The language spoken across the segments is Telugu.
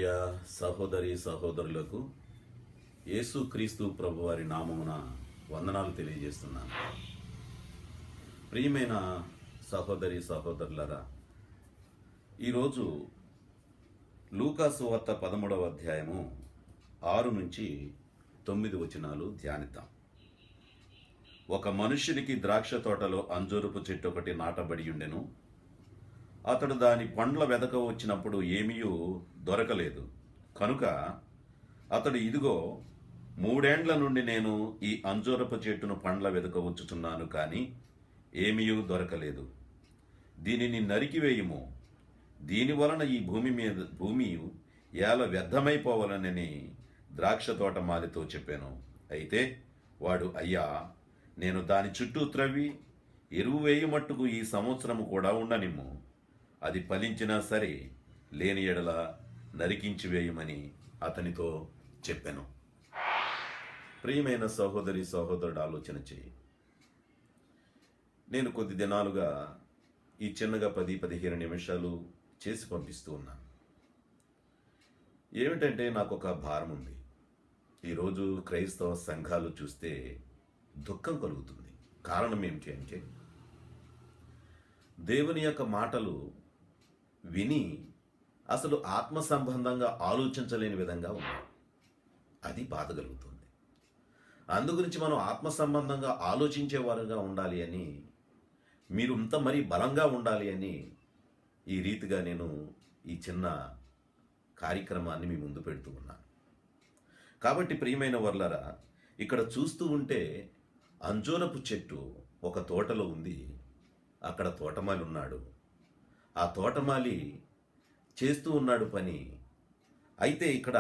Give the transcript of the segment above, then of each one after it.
ప్రియ సహోదరి సహోదరులకు యేసుక్రీస్తు ప్రభువారి నామమున వందనాలు తెలియజేస్తున్నాను. ప్రియమైన సహోదరి సహోదరులరా, ఈరోజు లూకా సువార్త 13వ అధ్యాయము 6 నుంచి 9 వచనాలు ధ్యానిద్దాం. ఒక మనుష్యునికి ద్రాక్ష తోటలో అంజూరపు చెట్టు ఒకటి నాటబడి ఉండెను. అతడు దాని పండ్ల వెదక వచ్చినప్పుడు ఏమీయూ దొరకలేదు. కనుక అతడు, ఇదిగో 3 ఏండ్ల నుండి నేను ఈ అంజూరపు చెట్టును పండ్ల వెదక వచ్చుచున్నాను, కానీ ఏమీయూ దొరకలేదు. దీనిని నరికివేయుము, దీని వలన ఈ భూమి ఏల వ్యర్థమైపోవాలనని ద్రాక్ష తోట మాలితో చెప్పాను. అయితే వాడు, అయ్యా, నేను దాని చుట్టూ త్రవ్వి ఎరువు వేయుమట్టుకు ఈ సంవత్సరము కూడా ఉండనిమ్ము. అది ఫలించినా సరే, లేని ఎడల నరికించి వేయమని అతనితో చెప్పాను. ప్రియమైన సహోదరి సహోదరుడు, ఆలోచన చేయి. నేను కొద్ది దినాలుగా ఈ చిన్నగా 10-15 నిమిషాలు చేసి పంపిస్తూ ఉన్నాను. ఏమిటంటే, నాకు ఒక భారం ఉంది. ఈరోజు క్రైస్తవ సంఘాలు చూస్తే దుఃఖం కలుగుతుంది. కారణం ఏమిటి అంటే, దేవుని యొక్క మాటలు విని అసలు ఆత్మ సంబంధంగా ఆలోచించలేని విధంగా ఉన్నాయి. అది బాధ కలుగుతుంది. అందుగురించి మనం ఆత్మ సంబంధంగా ఆలోచించేవారుగా ఉండాలి అని, మీరు ఇంత మరీ బలంగా ఉండాలి అని ఈ రీతిగా నేను ఈ చిన్న కార్యక్రమాన్ని మీ ముందు పెడుతూ ఉన్నాను. కాబట్టి ప్రియమైన వర్లరా, ఇక్కడ చూస్తూ ఉంటే అంజూరపు చెట్టు ఒక తోటలో ఉంది. అక్కడ తోటమాలి ఉన్నాడు. ఆ తోటమాలి చేస్తూ ఉన్నాడు పని. అయితే ఇక్కడ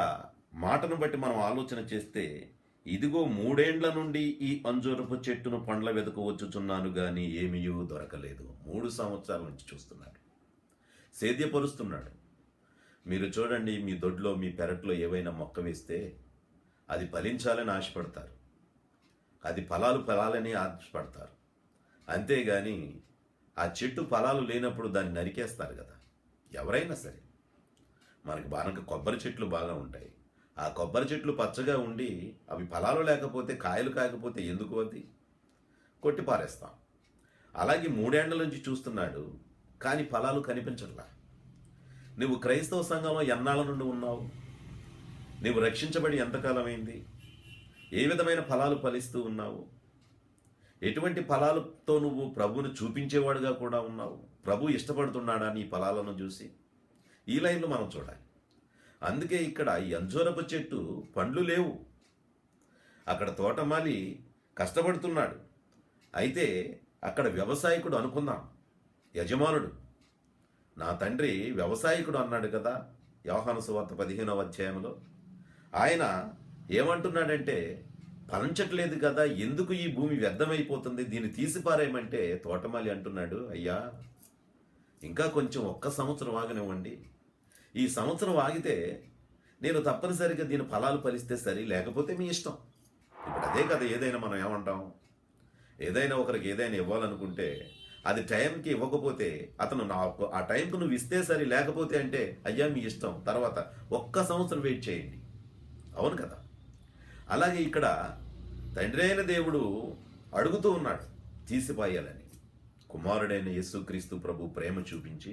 మాటను బట్టి మనం ఆలోచన చేస్తే, ఇదిగో 3 ఏండ్ల నుండి ఈ అంజూరపు చెట్టును పండ్ల వెదక వచ్చుచున్నాను, కానీ ఏమీయూ దొరకలేదు. 3 సంవత్సరాల నుంచి చూస్తున్నాడు, సేద్యపరుస్తున్నాడు. మీరు చూడండి, మీ దొడ్లో మీ పెరట్లో ఏవైనా మొక్క వేస్తే అది ఫలించాలని ఆశపడతారు, అది ఫలాలని ఆశపడతారు. అంతేగాని ఆ చెట్టు ఫలాలు లేనప్పుడు దాన్ని నరికేస్తారు కదా. ఎవరైనా సరే, మనకి బాగా కొబ్బరి చెట్లు బాగా ఉంటాయి. ఆ కొబ్బరి చెట్లు పచ్చగా ఉండి అవి ఫలాలు లేకపోతే, కాయలు కాకపోతే ఎందుకు అది కొట్టి పారేస్తాం. అలాగే 3 ఏండ్ల నుంచి చూస్తున్నాడు, కానీ ఫలాలు కనిపించట్లా. నువ్వు క్రైస్తవ సంఘంలో ఎన్నాళ్ళ నుండి ఉన్నావు? నువ్వు రక్షించబడి ఎంతకాలమైంది? ఏ విధమైన ఫలాలు ఫలిస్తూ ఉన్నావు? ఎటువంటి ఫలాలతో నువ్వు ప్రభువును చూపించేవాడుగా కూడా ఉన్నావు? ప్రభు ఇష్టపడుతున్నాడా నీ ఫలాలను చూసి? ఈ లైన్లో మనం చూడాలి. అందుకే ఇక్కడ ఈ అంజూరపు చెట్టు పండ్లు లేవు. అక్కడ తోటమాలి కష్టపడుతున్నాడు. అయితే అక్కడ వ్యవసాయకుడు అనుకుందాం, యజమానుడు. నా తండ్రి వ్యవసాయకుడు అన్నాడు కదా యోహాను సువార్త 15వ అధ్యాయంలో. ఆయన ఏమంటున్నాడంటే, ఫలించట్లేదు కదా, ఎందుకు ఈ భూమి వ్యర్థమైపోతుంది, దీన్ని తీసిపారేయమంటే తోటమాలి అంటున్నాడు, అయ్యా, ఇంకా కొంచెం 1 సంవత్సరం ఆగనివ్వండి. ఈ సంవత్సరం ఆగితే నేను తప్పనిసరిగా దీని ఫలాలు ఫలిస్తే సరి, లేకపోతే మీ ఇష్టం. ఇప్పుడు అదే కదా, ఏదైనా మనం ఏమంటాం, ఏదైనా ఒకరికి ఏదైనా ఇవ్వాలనుకుంటే అది టైంకి ఇవ్వకపోతే, అతను నాకు ఆ టైంకు నువ్వు ఇస్తే సరి, లేకపోతే అంటే అయ్యా మీ ఇష్టం, తర్వాత 1 సంవత్సరం వెయిట్ చేయండి. అవును కదా. అలాగే ఇక్కడ తండ్రి అయిన దేవుడు అడుగుతూ ఉన్నాడు తీసిపాయాలని. కుమారుడైన యేసుక్రీస్తు ప్రభు ప్రేమ చూపించి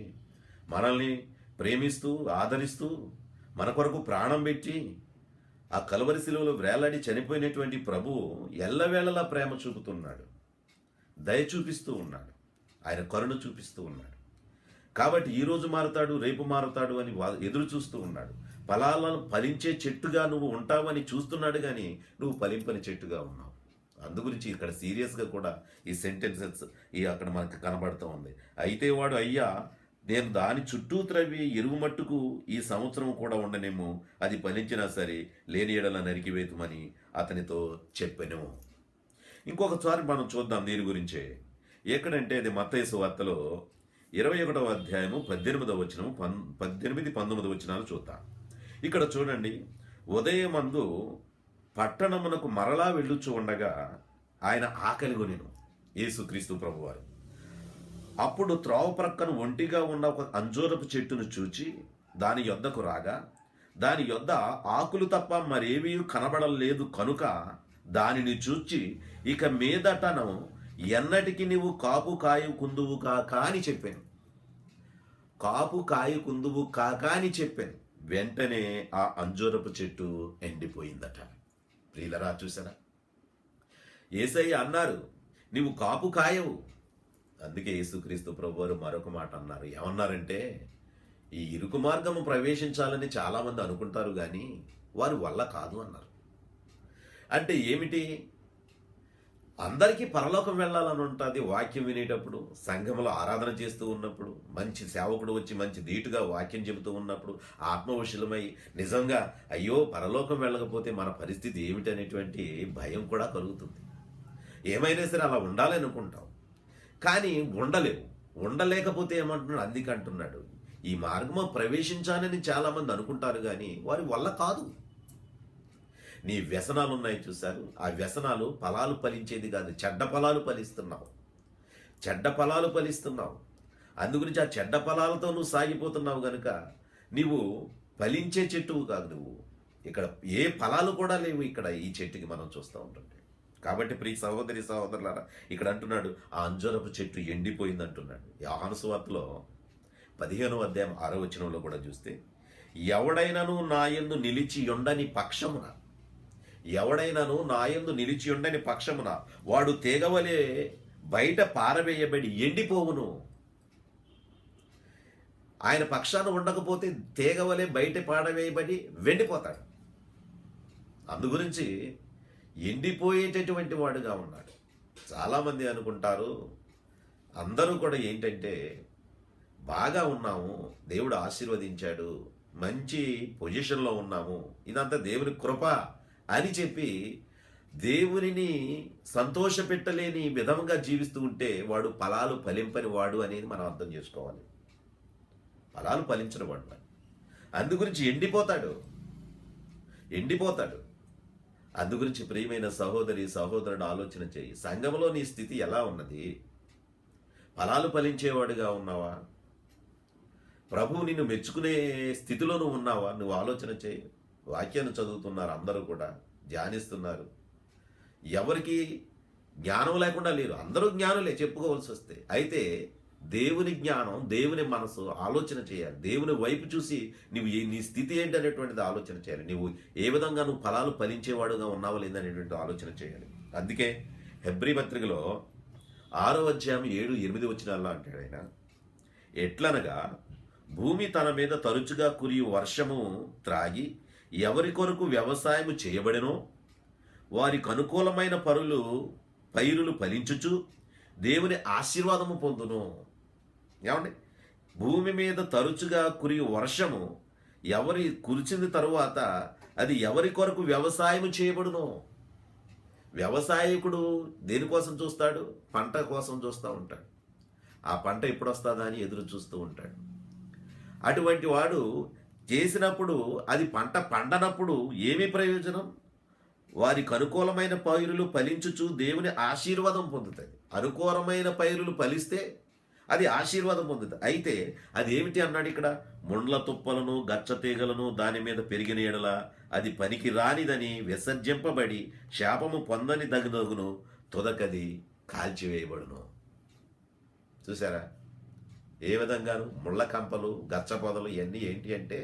మనల్ని ప్రేమిస్తూ ఆదరిస్తూ మన కొరకు ప్రాణం పెట్టి ఆ కల్వరి శిలువలో వేలాడి చనిపోయినటువంటి ప్రభు ఎల్లవేళలా ప్రేమ చూపుతున్నాడు, దయ చూపిస్తూ ఉన్నాడు, ఆయన కరుణ చూపిస్తూ ఉన్నాడు. కాబట్టి ఈరోజు మారుతాడు, రేపు మారుతాడు అని ఎదురు చూస్తూ ఉన్నాడు. ఫలాలను ఫలించే చెట్టుగా నువ్వు ఉంటావని చూస్తున్నాడు, కానీ నువ్వు ఫలింపని చెట్టుగా ఉన్నావు. అందుగురించి ఇక్కడ సీరియస్గా కూడా ఈ సెంటెన్సెస్ అక్కడ మనకు కనబడుతూ ఉంది. అయితే వాడు, అయ్యా, నేను దాని చుట్టూ త్రవ్వి ఎరువు మట్టుకు ఈ సంవత్సరం కూడా ఉండనేమో, అది ఫలించినా సరే, లేని ఎడల నరికివేతుమని అతనితో చెప్పెను. ఇంకొకసారి మనం చూద్దాం దీని గురించే. ఎక్కడంటే అది మత్తయి సువార్తలో 21వ అధ్యాయము 18వ వచనము 18-19 వచనాలు చూద్దాం. ఇక్కడ చూడండి, ఉదయమందు పట్టణమునకు మరలా వెళ్ళుచు ఉండగా ఆయన ఆకలి కొనెను, యేసుక్రీస్తు ప్రభువారు. అప్పుడు త్రోవ ప్రక్కన ఒంటిగా ఉన్న ఒక అంజూరపు చెట్టును చూచి దాని యొద్దకు రాగా దాని యొద్ద ఆకులు తప్ప మరేమీ కనబడలేదు కనుక దానిని చూచి ఇక మీదటను ఎన్నటికి నీవు కాపు కాయ కుందువు కాక అని చెప్పాను. కాపు కాయ కుందువు కాక అని చెప్పాను. వెంటనే ఆ అంజూరపు చెట్టు ఎండిపోయిందట. ప్రియులరా, చూసారా? యేసయ్య అన్నారు, నీవు కాపు కాయవు. అందుకే యేసుక్రీస్తు ప్రభువారు మరొక మాట అన్నారు. ఏమన్నారంటే, ఈ ఇరుకు మార్గము ప్రవేశించాలని చాలామంది అనుకుంటారు కానీ వారి వల్ల కాదు అన్నారు. అంటే ఏమిటి? అందరికీ పరలోకం వెళ్ళాలని ఉంటుంది. వాక్యం వినేటప్పుడు, సంఘంలో ఆరాధన చేస్తూ ఉన్నప్పుడు, మంచి సేవకుడు వచ్చి మంచి ధీటుగా వాక్యం చెబుతూ ఉన్నప్పుడు ఆత్మవశులమై నిజంగా అయ్యో పరలోకం వెళ్ళకపోతే మన పరిస్థితి ఏమిటి అనేటువంటి భయం కూడా కలుగుతుంది. ఏమైనా సరే అలా ఉండాలని అనుకుంటాం, కానీ ఉండలేవు. ఉండలేకపోతే ఏమంటున్నాడు? అందుకే అంటున్నాడు, ఈ మార్గము ప్రవేశించాలని చాలామంది అనుకుంటారు కానీ వారి వల్ల కాదు. నీ వ్యసనాలు ఉన్నాయి చూశారు, ఆ వ్యసనాలు ఫలాలు ఫలించేది కాదు, చెడ్డ ఫలాలు ఫలిస్తున్నావు. చెడ్డ ఫలాలు ఫలిస్తున్నావు. అందుగురించి ఆ చెడ్డ ఫలాలతో నువ్వు సాగిపోతున్నావు కనుక నీవు ఫలించే చెట్టువు కాదు. నువ్వు ఇక్కడ ఏ ఫలాలు కూడా లేవు ఇక్కడ ఈ చెట్టుకి మనం చూస్తూ ఉంటుంటే. కాబట్టి ప్రియ సహోదరి సహోదరులారా, ఇక్కడ అంటున్నాడు ఆ అంజూరపు చెట్టు ఎండిపోయింది అంటున్నాడు. యోహాను సువార్తలో 15వ అధ్యాయం 6వ వచనంలో కూడా చూస్తే, ఎవడైనను నా యందు నిలిచి ఉండని పక్షమున, ఎవడైనను నా యందు నిలిచి ఉండని పక్షమున వాడు తీగవలే బయట పారవేయబడి ఎండిపోవును. ఆయన పక్షాన ఉండకపోతే తీగవలే బయట పారవేయబడి వెండిపోతాడు. అందుగురించి ఎండిపోయేటటువంటి వాడుగా ఉన్నాడు. చాలామంది అనుకుంటారు, అందరూ కూడా ఏంటంటే బాగా ఉన్నాము, దేవుడు ఆశీర్వదించాడు, మంచి పొజిషన్లో ఉన్నాము, ఇదంతా దేవుని కృప అని చెప్పి దేవునిని సంతోషపెట్టలేని విధంగా జీవిస్తూ ఉంటే వాడు ఫలాలు ఫలింపని వాడు అనేది మనం అర్థం చేసుకోవాలి. ఫలాలు ఫలించిన వాడు. అందుగురించి ఎండిపోతాడు. అందుగురించి ప్రియమైన సహోదరి సహోదరుడు ఆలోచన చేయి. సంఘంలో నీ స్థితి ఎలా ఉన్నది? ఫలాలు ఫలించేవాడుగా ఉన్నావా? ప్రభువు నిన్ను మెచ్చుకునే స్థితిలో నువ్వు ఉన్నావా? నువ్వు ఆలోచన చేయి. వాక్యాన్ని చదువుతున్నారు, అందరూ కూడా ధ్యానిస్తున్నారు. ఎవరికి జ్ఞానం లేకుండా లేరు, అందరూ జ్ఞానులే చెప్పుకోవాల్సి వస్తే. అయితే దేవుని జ్ఞానం, దేవుని మనసు ఆలోచన చేయాలి. దేవుని వైపు చూసి నువ్వు నీ స్థితి ఏంటి అనేటువంటిది ఆలోచన చేయాలి. నువ్వు ఏ విధంగా నువ్వు ఫలాలు ఫలించేవాడుగా ఉన్నావా లేదనేటువంటి ఆలోచన చేయాలి. అందుకే హెబ్రీ పత్రికలో 6వ అధ్యాయం 7, 8 వచనాల్లో అంటాడు ఆయన, ఎట్లనగా భూమి తన మీద తరచుగా కురియు వర్షము త్రాగి ఎవరి కొరకు వ్యవసాయము చేయబడెనో వారికి అనుకూలమైన పైరులు ఫలించుచు దేవుని ఆశీర్వాదము పొందును. ఏమండి? భూమి మీద తరచుగా కురియు వర్షము ఎవరి కురిచిన తరువాత అది ఎవరి కొరకు వ్యవసాయము చేయబడును. వ్యవసాయకుడు దేనికోసం చూస్తాడు? పంట కోసం చూస్తూ ఉంటాడు. ఆ పంట ఎప్పుడు వస్తుందా అని ఎదురు చూస్తూ ఉంటాడు. అటువంటి వాడు చేసినప్పుడు అది పంట పండనప్పుడు ఏమి ప్రయోజనం? వారికి అనుకూలమైన పైరులు ఫలించుచు దేవుని ఆశీర్వాదం పొందుతుంది. అనుకూలమైన పైరులు ఫలిస్తే అది ఆశీర్వాదం పొందుతుంది. అయితే అది ఏమిటి అన్నాడు ఇక్కడ? ముండ్ల తుప్పలను గచ్చ తీగలను దాని మీద పెరిగిన ఎడల అది పనికి రానిదని విసర్జింపబడి శాపము పొందని దగును, తుదకది కాల్చివేయబడును. చూసారా ఏ విధంగాను? ముళ్ళ కంపలు, గచ్చ పొదలు ఇవన్నీ ఏంటి అంటే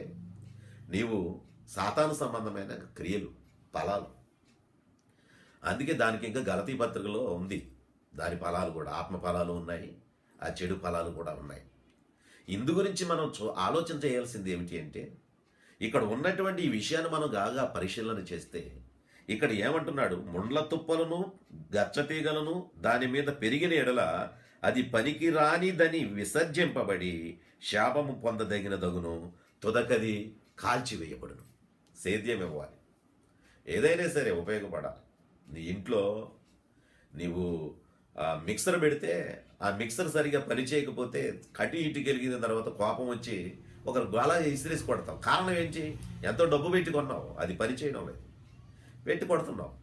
నీవు సాతాను సంబంధమైన క్రియలు, ఫలాలు. అందుకే దానికి ఇంకా గలతీ పత్రికలో ఉంది. దాని ఫలాలు కూడా ఆత్మ ఫలాలు ఉన్నాయి, ఆ చెడు ఫలాలు కూడా ఉన్నాయి. ఇందు గురించి మనం ఆలోచన చేయాల్సింది ఏమిటి అంటే, ఇక్కడ ఉన్నటువంటి ఈ విషయాన్ని మనం బాగా పరిశీలన చేస్తే ఇక్కడ ఏమంటున్నాడు? ముండ్ల తుప్పలను గచ్చతీగలను దాని మీద పెరిగిన ఎడల అది పనికి రానిదని విసర్జింపబడి శాపము పొందదగినదగును, తుదకది కాల్చివేయబడును. సేద్యం ఇవ్వాలి, ఏదైనా సరే ఉపయోగపడాలి. నీ ఇంట్లో నీవు మిక్సర్ పెడితే ఆ మిక్సర్ సరిగా పని చేయకపోతే కటి ఇటు గెలిగిన తర్వాత కోపం వచ్చి ఒకరు గోళ ఇసిరేసి కొడతావు. కారణం ఏంటి? ఎంతో డబ్బు పెట్టి కొన్నావు, అది పని చేయడం లేదు, పెట్టి కొడుతున్నావు.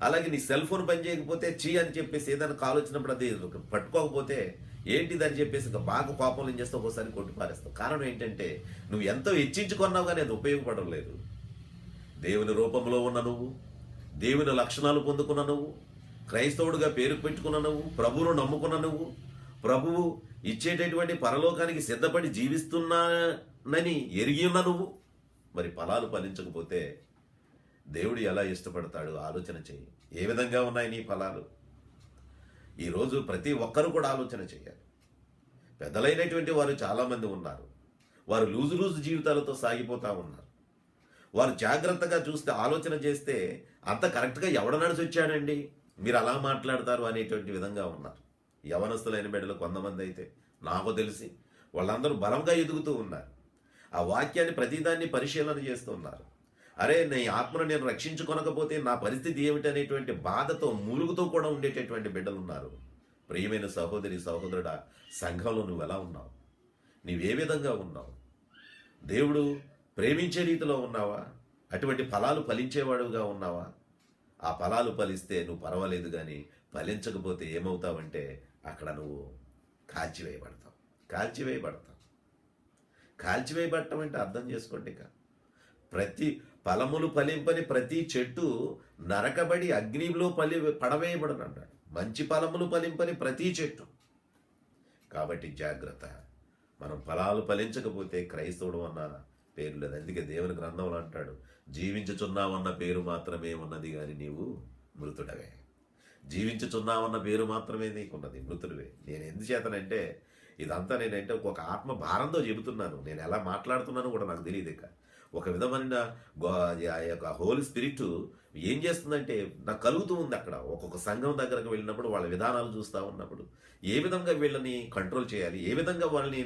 అలాగే నీ సెల్ ఫోన్ పని చేయకపోతే చీ అని చెప్పేసి ఏదైనా కాల్ వచ్చినప్పుడు అది పట్టుకోకపోతే ఏంటిదని చెప్పేసి ఇంకా బాగా కోపంలో ఏం చేస్తావు, ఒకసారి కొట్టి పారేస్తావు. కారణం ఏంటంటే నువ్వు ఎంతో హెచ్చించుకున్నావు కానీ అది ఉపయోగపడడం లేదు. దేవుని రూపంలో ఉన్న నువ్వు, దేవుని లక్షణాలు పొందుకున్న నువ్వు, క్రైస్తవుడిగా పేరు పెట్టుకున్న నువ్వు, ప్రభువును నమ్ముకున్న నువ్వు, ప్రభువు ఇచ్చేటటువంటి పరలోకానికి సిద్ధపడి జీవిస్తున్నానని ఎరిగి ఉన్న నువ్వు, మరి ఫలాలు ఫలించకపోతే దేవుడు ఎలా ఇష్టపడతాడు ఆలోచన చేయి. ఏ విధంగా ఉన్నాయి నీ ఫలాలు? ఈరోజు ప్రతి ఒక్కరూ కూడా ఆలోచన చేయాలి. పెద్దలైనటువంటి వారు చాలామంది ఉన్నారు, వారు లూజు జీవితాలతో సాగిపోతూ ఉన్నారు. వారు జాగ్రత్తగా చూస్తే, ఆలోచన చేస్తే అంత కరెక్ట్గా ఎవడ నడిచి వచ్చాడండి మీరు అలా మాట్లాడతారు అనేటువంటి విధంగా ఉన్నారు. యవనస్తులైన బిడ్డలు కొంతమంది అయితే నాకు తెలిసి వాళ్ళందరూ బలంగా ఎదుగుతూ ఉన్నారు. ఆ వాక్యాన్ని ప్రతిదాన్ని పరిశీలన చేస్తూ ఉన్నారు. అరే, నీ ఆత్మను నేను రక్షించుకొనకపోతే నా పరిస్థితి ఏమిటి అనేటువంటి బాధతో మూలుగుతూ కూడా ఉండేటటువంటి బిడ్డలు ఉన్నారు. ప్రియమైన సహోదరి సహోదరుడా, సంఘంలో నువ్వు ఎలా ఉన్నావు? నీవే విధంగా ఉన్నావు? దేవుడు ప్రేమించే రీతిలో ఉన్నావా? అటువంటి ఫలాలు ఫలించేవాడుగా ఉన్నావా? ఆ ఫలాలు ఫలిస్తే నువ్వు పర్వాలేదు, కానీ ఫలించకపోతే ఏమవుతావంటే అక్కడ నువ్వు కాల్చివేయబడతావు. కాల్చివేయబడటం అంటే అర్థం చేసుకోండి. ఇక ప్రతి ఫలములు ఫలింపని ప్రతి చెట్టు నరకబడి అగ్నిలో పడవేయబడను అన్నాడు. మంచి ఫలములు ఫలింపని ప్రతి చెట్టు. కాబట్టి జాగ్రత్త. మనం ఫలాలు ఫలించకపోతే క్రైస్తవుడు అన్న పేరు లేదు. అందుకే దేవుని గ్రంథంలో అంటాడు, జీవించుచున్నావన్న పేరు మాత్రమే ఉన్నది కానీ నీవు మృతుడవే. జీవించుచున్నావన్న పేరు మాత్రమే నీకున్నది, మృతుడివే. నేను ఎందుచేతనంటే ఇదంతా నేనంటే ఒక ఆత్మ భారంతో చెబుతున్నాను. నేను ఎలా మాట్లాడుతున్నానో కూడా నాకు తెలియదు. ఇక ఒక విధమైన ఆ యొక్క హోలీ స్పిరిట్ ఏం చేస్తుందంటే నాకు కలుగుతూ ఉంది. అక్కడ ఒక్కొక్క సంఘం దగ్గరకు వెళ్ళినప్పుడు వాళ్ళ విధానాలు చూస్తూ ఉన్నప్పుడు ఏ విధంగా వీళ్ళని కంట్రోల్ చేయాలి, ఏ విధంగా వాళ్ళని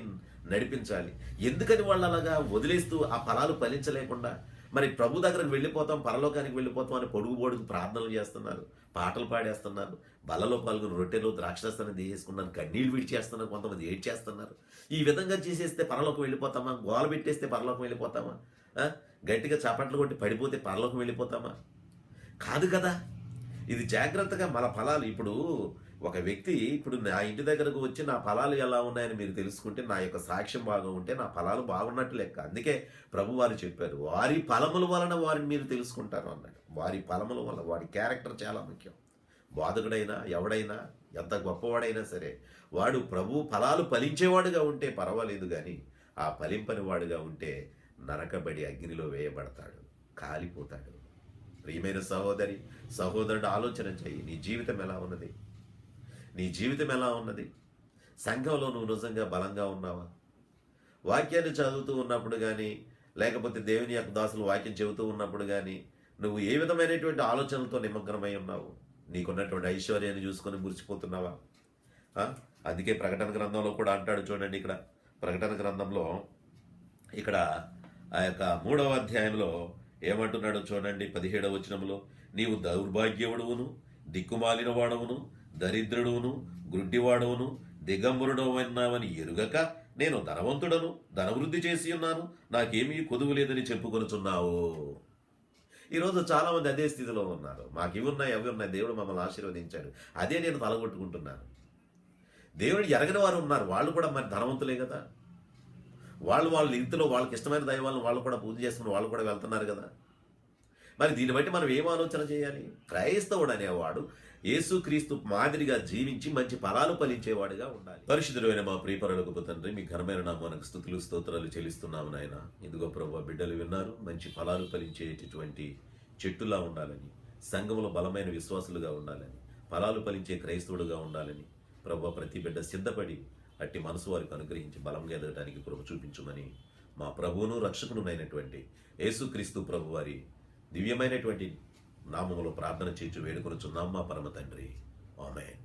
నడిపించాలి, ఎందుకని వాళ్ళు అలాగా వదిలేస్తూ ఆ ఫలాలు ఫలించలేకుండా మరి ప్రభు దగ్గరకు వెళ్ళిపోతాం, పరలోకానికి వెళ్ళిపోతాం అని పొడుగు ప్రార్థనలు చేస్తున్నారు, పాటలు పాడేస్తున్నారు, బలలో పాల్గొని రొట్టెలు ద్రాక్షరసాన్ని తీసేసుకున్నారు, కన్నీళ్ళు విడిచేస్తున్నారు, కొంతమంది ఏడ్చేస్తున్నారు. ఈ విధంగా చేసేస్తే పరలోకం వెళ్ళిపోతామా? గోల పెట్టేస్తే పరలోకం వెళ్ళిపోతామా? గట్టిగా చప్పట్లు కొట్టి పడిపోతే పరలోకం వెళ్ళిపోతామా? కాదు కదా. ఇది జాగ్రత్తగా మన ఫలాలు. ఇప్పుడు ఒక వ్యక్తి ఇప్పుడు నా ఇంటి దగ్గరకు వచ్చి నా ఫలాలు ఎలా ఉన్నాయని మీరు తెలుసుకుంటే, నా యొక్క సాక్ష్యం బాగా ఉంటే నా ఫలాలు బాగున్నట్టు లెక్క. అందుకే ప్రభు వారు చెప్పారు, వారి ఫలముల వలన వారిని మీరు తెలుసుకుంటారు అన్నాడు. వారి ఫలముల వల్ల, వాడి క్యారెక్టర్ చాలా ముఖ్యం. బాధకుడైనా ఎవడైనా ఎంత గొప్పవాడైనా సరే వాడు ప్రభు ఫలాలు ఫలించేవాడుగా ఉంటే పర్వాలేదు, కానీ ఆ ఫలింపని వాడుగా ఉంటే నరకబడి అగ్నిలో వేయబడతాడు, కాలిపోతాడు. ప్రియమైన సహోదరి సహోదరుడు ఆలోచన చెయ్యి. నీ జీవితం ఎలా ఉన్నది? నీ జీవితం ఎలా ఉన్నది? సంఘంలో నువ్వు నిజంగా బలంగా ఉన్నావా? వాక్యాన్ని చదువుతూ ఉన్నప్పుడు కానీ, లేకపోతే దేవుని యొక్క దాసులు వాక్యం చెబుతూ ఉన్నప్పుడు కానీ నువ్వు ఏ విధమైనటువంటి ఆలోచనలతో నిమగ్నమై ఉన్నావు? నీకున్నటువంటి ఐశ్వర్యాన్ని చూసుకొని మురిసిపోతున్నావా? అందుకే ప్రకటన గ్రంథంలో కూడా అంటాడు చూడండి. ఇక్కడ ప్రకటన గ్రంథంలో ఇక్కడ ఆ యొక్క 3వ అధ్యాయంలో ఏమంటున్నాడు చూడండి, 17వ వచనంలో, నీవు దౌర్భాగ్యవుడువును, దిక్కుమాలిన వాడవును, దరిద్రుడువును, గుడ్డివాడవును, దిగంబరుడవన్నావని ఎరుగక నేను ధనవంతుడను, ధనవృద్ధి చేసి ఉన్నాను, నాకేమీ కొదువు లేదని చెప్పుకొనుచున్నావు. ఈరోజు చాలామంది అదే స్థితిలో ఉన్నారు. మాకు ఇవి ఉన్నాయి, అవి ఉన్నాయి, దేవుడు మమ్మల్ని ఆశీర్వదించాడు, అదే నేను తలగొట్టుకుంటున్నాను. దేవుడు ఎరగని వారు ఉన్నారు, వాళ్ళు కూడా మరి ధనవంతులే కదా. వాళ్ళ ఇంటిలో వాళ్ళకి ఇష్టమైన దైవాలను వాళ్ళు కూడా పూజ చేసుకుని వాళ్ళు కూడా వెళ్తున్నారు కదా. మరి దీన్ని బట్టి మనం ఏం ఆలోచన చేయాలి? క్రైస్తవుడు అనేవాడు యేసుక్రీస్తు మాదిరిగా జీవించి మంచి ఫలాలు ఫలించేవాడుగా ఉండాలి. పరిశుద్ధుడైన మా ప్రియపరులకు తండ్రి, మీ ఘనమైన నామానికి స్తుతులు స్తోత్రాలు చెల్లిస్తున్నాము నాయన. ఇదిగో ప్రభువా, బిడ్డలు విన్నారు, మంచి ఫలాలు ఫలించేటటువంటి చెట్టులా ఉండాలని, సంఘంలో బలమైన విశ్వాసులుగా ఉండాలని, ఫలాలు ఫలించే క్రైస్తవుడుగా ఉండాలని ప్రభువా, ప్రతి బిడ్డ సిద్ధపడి అట్టి మనసు వారికి అనుగ్రహించి బలంగా ఎదగడానికి కృప చూపించుమని మా ప్రభువును రక్షకునునైనటువంటి యేసుక్రీస్తు ప్రభు వారి దివ్యమైనటువంటి నామములో ప్రార్థన చేర్చు వేడుకొనుచున్నాం మా పరమ తండ్రి. ఆమేన్.